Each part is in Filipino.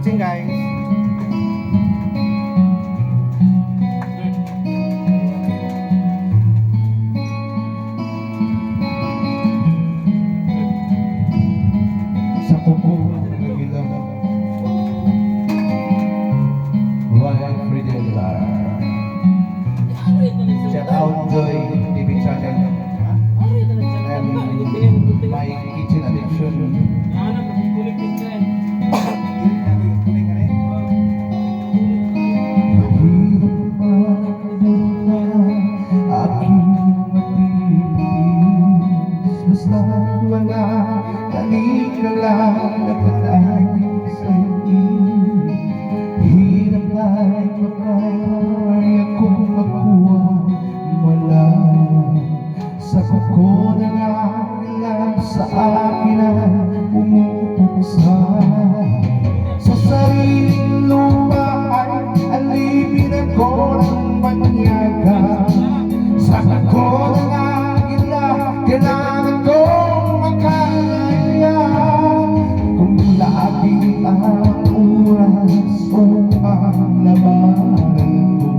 watching, guys. Sa kuko ng ilaw, buhay Fridel Lara. Shout out Joy TV channel and my kitchen addiction. Aking matitiis, basta wala kanikala na kanalig sa'yo. Hirap na'y makaya kong makuha malaya sa kuko na lang sa akin ay umupuksa. Sa sariling lupa ay alipin ako ng banyaga. Sa kuko ng agila, kailangan kong makalaya. Kung lagi ang oras o ang labanan ko,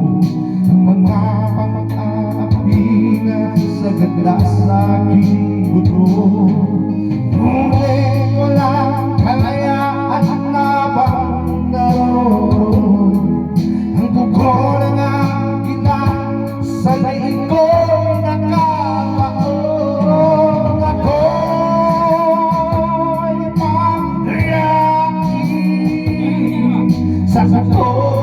ang mga pang-aapi na sagad na sa aking buto. Ngunit walang kalayaan na bang naroon. Ang kuko ng agila sa laing ko'y nakapaon. Ako'y pag-reakin sa kuko